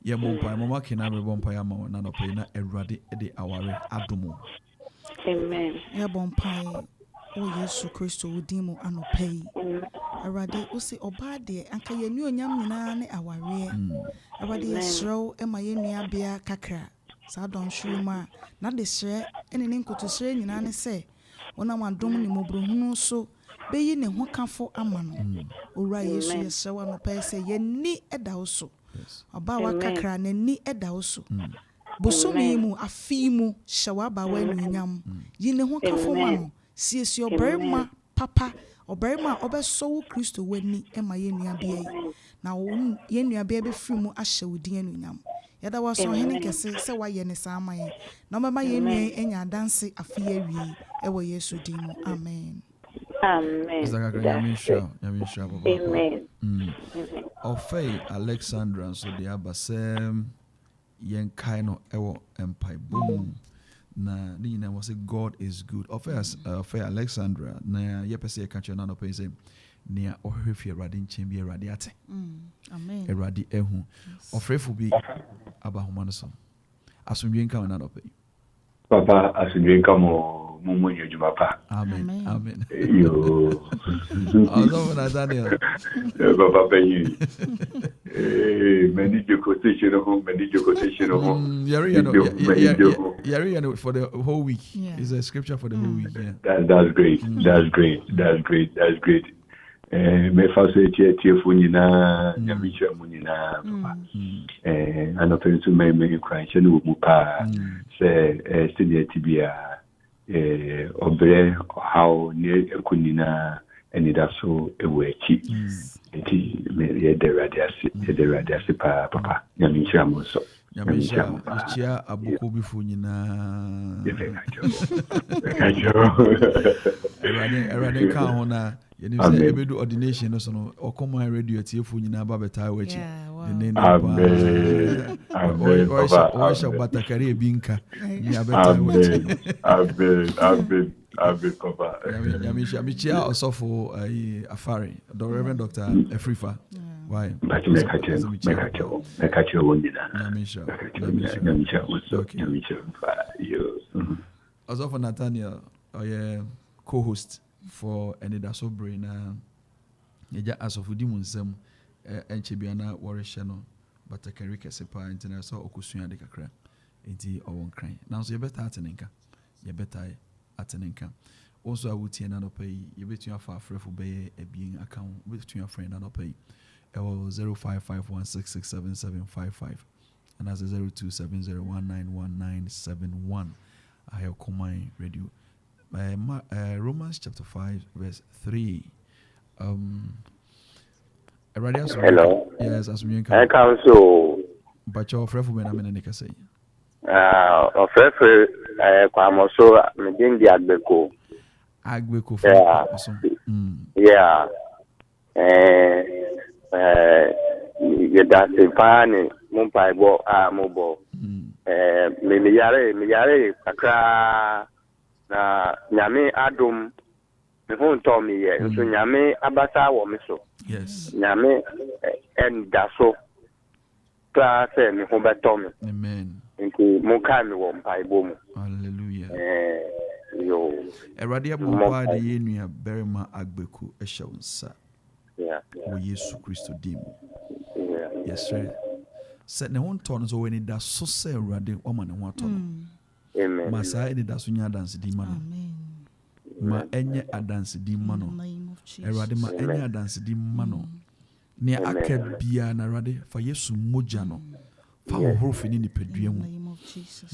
yɛ mpa mama kena me mpa ya ma na no pɛ na Awurade de aware adomo Amen. yɛ bɔ mpae o Yesu Kristo wo din mu anɔpa yi Awurade wo se ɔbaa deɛ anka yɛ nuonyam nyinaa ne awareɛ Awurade yɛsrɛw ɛma yɛ nua bea kakra saa dɔnhwere mu a na de srɛ ɛne ne nkotosrɛ nyinaa ne sɛ wonam adom ne mmɔborɔhunu so bɛyi ne ho kafo ama no owura Yesu yɛsrɛw anɔpa yi sɛ yɛni ɛda wo so ɔbaa wa kakra n'ani ɛda wo so bosomi mu afi mu hyɛ waba wa anuonyam yi ne ho kafo ma no siesie ɔbarima papa ɔbarima a ɔbɛsɔ wo Kristo w'ani ɛma yɛ nua bea yi na yɛ nua bea bɛfiri mu ahyɛ wo din anuonyam yɛda wɔ so hene kɛse sɛ wayɛ ne saa ama yɛn na ɔbɛma yɛ nua anya adanse afi awie ɛwɔ Yesu din mu amen Amen. Amen. Ofei Alexandra so de abasem yen kaino ewo empire boom na ni na was God is good. Ofei Alexandra na yepese catch na no pay say nea ohwehwe Awurade nchen bi Awurade ate. Amen. Awurade ehu. Ofrefo bi abahoma no so. Asomdwe nka na no pay. Papa asomdwe nka mo Mumu Yujuma Pa. Amen. Amen. Yo. Also Nathaniel. Papa Penny. Many quotation Yari for the whole week. It's a scripture for the whole week. Yeah. That's great. That's great. Me fa so tie nyina nyamisha mu nyina papa ana penso me kranche no mu pa se study tibia obre how ne ekunina Anidaso ewechi enti me ye de radiasi pa papa nyamisha mu so chia aboko bifo nyina Erade ka ho na yɛnim sɛ ebedu ordination no so no ɔkɔma radio tiefo nyina ba bɛtaa wachi ne ɔhyɛ batakari ebi nka ne abɛtaa wachi Amen, Papa. Yamisha osofo Afari, the Reverend Dr. Efrifa. Why? Osofo Nathaniel, co-host for Anidaso Bere na Eja asofo di munsem enchebiana wareshe no batakari kese pa internet so okusua de kakra. Enti ɔwɔ nkran. Nanso yɛbɛta atenenka. Yɛbɛta atenenka. Also I would see another pay. You bet you for for bay a being account with your friend another pay. 0551667755 and as a 0270191971. I have combined radio. Romans chapter 5 verse 3. Eradi asum. Hello. Yes, asum yen I kan. come so. But your friend for me na say. Ofefe kwamo so me din di Agbeko. Agbeko for asum. Yeah. You that the pan mumpai bo mobo. Me yare kakra na nyame adom me ho ntɔ me yɛ nso nyame abasa wɔ me so. Yes. Nyame da so pra sɛ me ho bɛtɔ me. Amen. Nti mo ka me wɔ mpaebɔ mu. Hallelujah. Yo. Eradi abompa de ye nua berima Agbeku ehye unsa. Yeah. Wo Yesu Kristo dim. Yeah. Yes sir. Sɛ ne ho ntɔ no so wɔ ni da so sɛ Eradi o ma ne ho atɔ no. Amen. Masa eni da so nya dance di ma no. Ma enye adanse di ma no. Eradi ma enye adanse di ma no. Ne aka bia na Eradi fa Yesu mogya no. Fa hohoro fini ni pedua mu.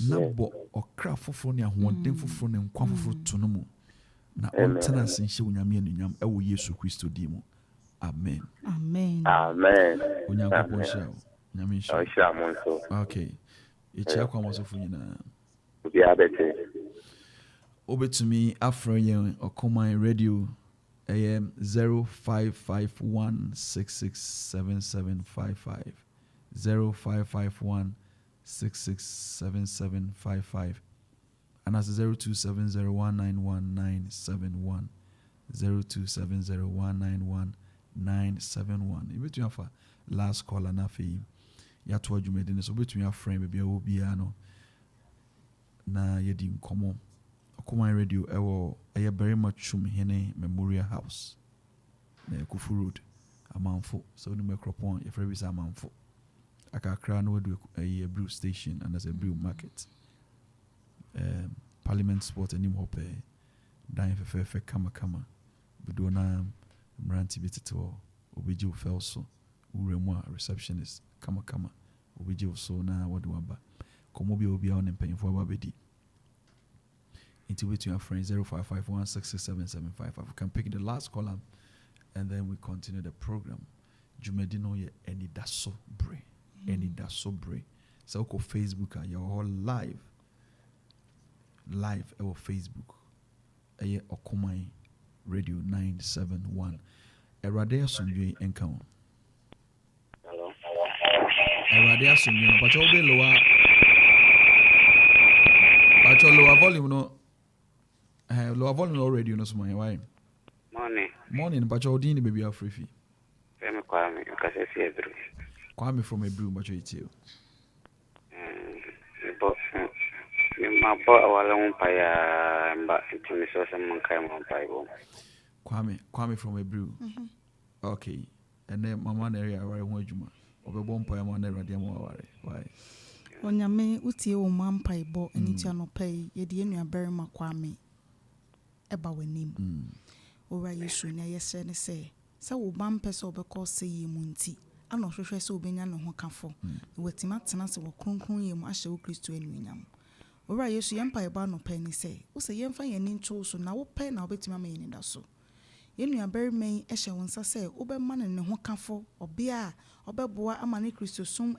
Na bo okra foforo ne ahoɔden foforo ne nkwa foforo to no mu. Na ontena senhye onyame anunyam ɛwɔ Yesu Kristo di mu. Amen. Amen. Amen. Onyankopɔn hyɛ wo. Nyame hyɛ. Okay. Ekyia kwa mosofo nyina. Obi abete. Obetumi afro yen Okoman radio AM 0551667755 0551667755 and that's 0270191971 0270191971. You between for last caller na fe ya to adwumedi so between afro baby obia no na yedi nkomo Okoman radio ewo eye very much chum hene Memorial House na Kufu Road amanfo so ni microphone ye free bisa amanfo akakra no do a brew station and as a brew market Parliament Sport anim hope dan fefe kama bedo na mranti bitito obiji ofel so uremu receptionist kama obiji so na wode waba komo bi obi a on mpanyfo ababedi into with your friend 0551667755. We can pick the last column and then we continue the program. Jumedino ye Anidaso Bere. Anidaso Bere. So go Facebook you're all live our Facebook. Aye Okomai Radio 971. Erade Sunjay encounter. Hello. Erade Sunjay but you be lower. But your lower volume no lower volume already, you know, so why? Morning, but your dini baby are free. Kwame from a brew, but you eat you. Kwame from a brew. Okay, and then Mama area where I want you. Over one poem on never dear more. Why? Onyame utie wo mampa ibo enitia no pay ye de enua berima Kwame eba wanim ora Yesu na yesre ne se wo mampa se obekọ se ye munti ana hwehwe se obenya ne ho kafo wetima tena se wo kronkron ye mu ahye wo Kristo anunyam ora Yesu yempa iba no pay ni se wo se yemfa ye ni nto so na wo pay na obetima ma ye ni da so yenua berima ehye wonsa se obema ne ho kafo obia obeboa ama ne Kristo som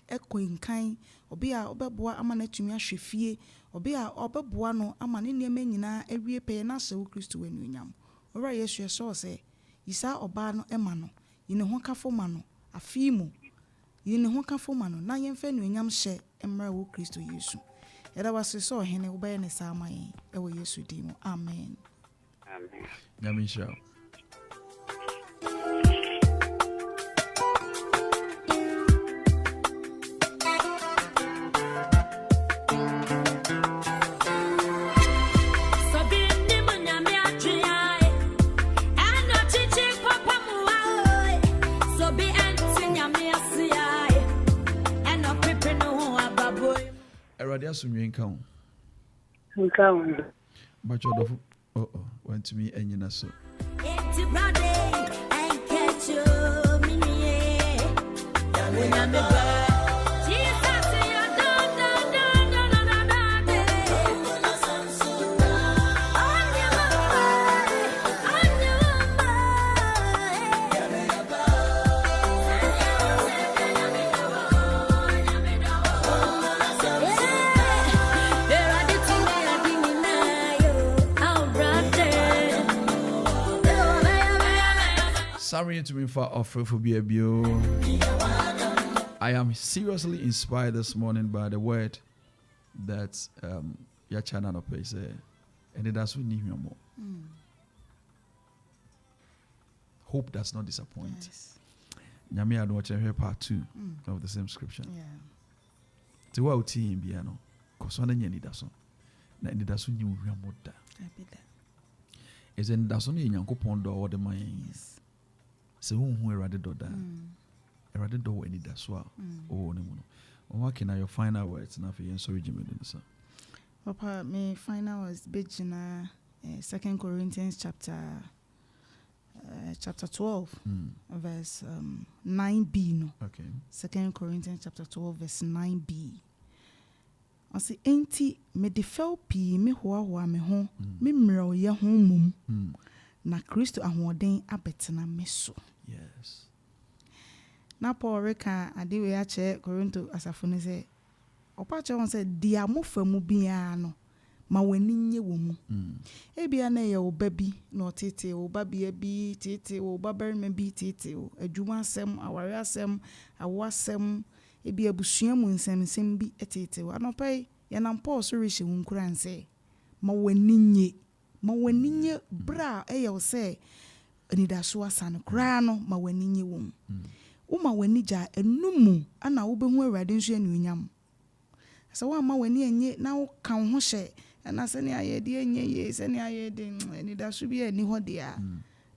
ekoinkan obia obeboa ama na tumi ahwefie obia obeboa no ama ne niam nyina awie pe na hye wo Kristo anunyam ora Yesu yeso se yisa oba no ema no yine ho kafo ma no afimu yine ho kafo ma no na yemfa anunyam hye emra wo Kristo Yesu era wase so hene wo baye ne sama yen ewo Yesu dimo amen Nyamisha. Eradi asumye nkan. Nkan. Bacho dofu. Want to me enyina so. Summary to me for Afrophobia Bio. I am seriously inspired this morning by the word that your channel pays, and that's we need more. Hope does not disappoint. Yes. Nyame ado watch here part 2 of the same scripture. Yeah. To wa uti bia no, koso na nya nidaso. Na nidaso nyi ohwa moda. Is in daso na Nyankopɔn do wo de man. Yes. Se hu Awurade do da. Awurade do wo nidaso a o ne mu no. O wa your final words na for yen sorry jime do so. Papa, my final was Bejina 2 Corinthians chapter 12, verse 9b. No. Okay. 2 Corinthians chapter 12, verse 9b. I say, "Enti me defel pi me hoa me ho me mmerɛ ye ho mum na Kristo ahoɔden abetena me so." Yes. Na Paul reka ade we ache Korinto asafo ne sɛ opa che won sɛ dia mofa mu bia no ma wani nye wo mu. Ebia na ye oba bi na otete oba bia bi tete oba barima bi tete adwuma asɛm aware asɛm awasɛm ebia busua mu nsɛmsɛm bi tete anopai ye na Paul so rehye wo nkura nsɛ ma wani nye bra ye wo sɛ anidaso asane kra no ma wani nye wo mu. Wo ma wani gya enumu ana wo behu Awurade nso anuonyam. So wa ma wani enye na wo kan ho hye na sene ayede enye ye sene ayede anidaso bi ani ho de a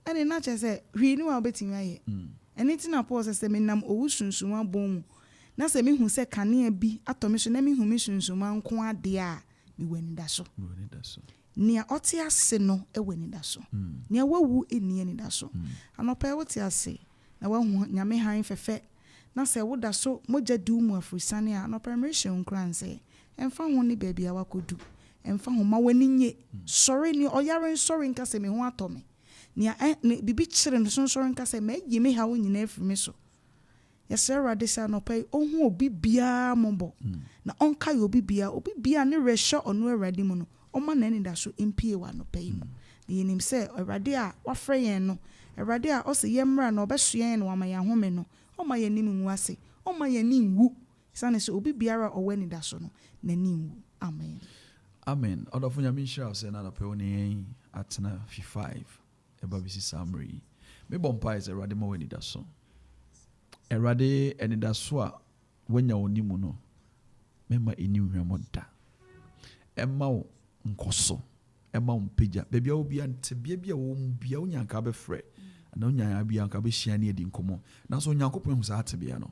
ene na che se hwi ni wa obetimi aye ene ti na Paul se menam owu sunsun abom na se mehu se kanea bi atomi so na mehu me sunsun anko ade a me wani daso nia oti ase no e wani daso nia wawu eni ani daso anopa wo ti ase na wahu nyame han fefe na se wo daso moja du mu afrisane a anopa mehye nkranse emfa ho ni baabi a wakodu emfa ho ma wani nye sorry ni oyare sorry nka se me ho atome nia bibi kire no sorry nka se me yi me ha wo nyina afiri me so yesɛ Awurade sɛ anopa ohu obi bia mombo na onka yo obi bia ne rehye ono Awurade mu no oma na ni daso impie wa anopa yi mu na yenim sɛ Awurade a wafrɛ yen no Awurade a ɔse yemra na ɔbɛso yen no ama ya home no oma ye nim nwu ase oma ye ni nwu sane sɛ obi biara ɔwɔ ni daso no na ni nwu. Amen. Odofo nyame nhyira sɛ na anopa oni atena 55 eba bisi samri me bompa is Awurade ma wani daso. Awurade anidaso a wanya oni mu no mema eni hwamoda emma wo nkoso emma wo mpagya bebia wo bia ntebia bia wo bia wo nyanka be frɛ na wo nyanka bia nka be hia ne edi nkomo na so nyankopɔn hu sa tebia no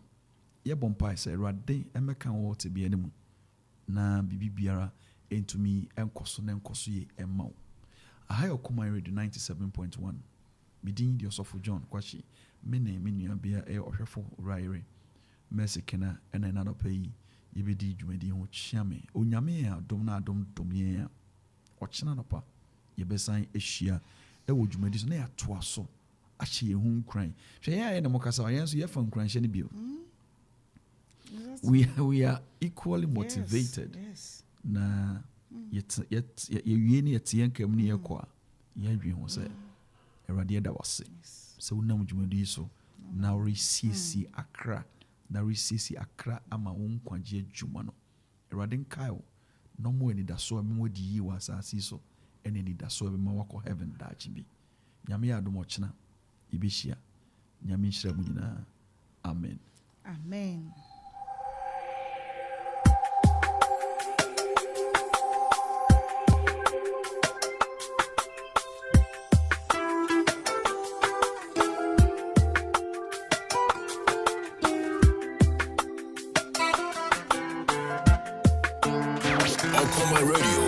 ye bompa is Awurade emeka wo tebia ne mu na bibi biara entumi enkoso na enkoso ye emma wo ahayo Command Radio 97.1 midin di Osofo John Quarshie mene menua bia ohwefo raire mercy kena ena na dopai yebedi dwumadi ho chiame onyame a dom na dom ye a ochena no pa yebesan ehia ewo dwumadi so na yatoa so ahye hu nkran hwe ya na mokasa wa yenso yefa nkran hye ne bio. We are equally motivated. Yes. Na ye ni yetien kam ni yakwa ye dwen ho se Awurade da wase se wonam dwumadi so na resisi akra ama wo nkwaje adwuma no Awurade nkae no mo ani daso a me wodi yi wa asase so ene ni daso a me wakɔ heaven da chibi nyame ya adom ɔkyena ibehia nyame nhyira mu nyina. Amen. On my radio.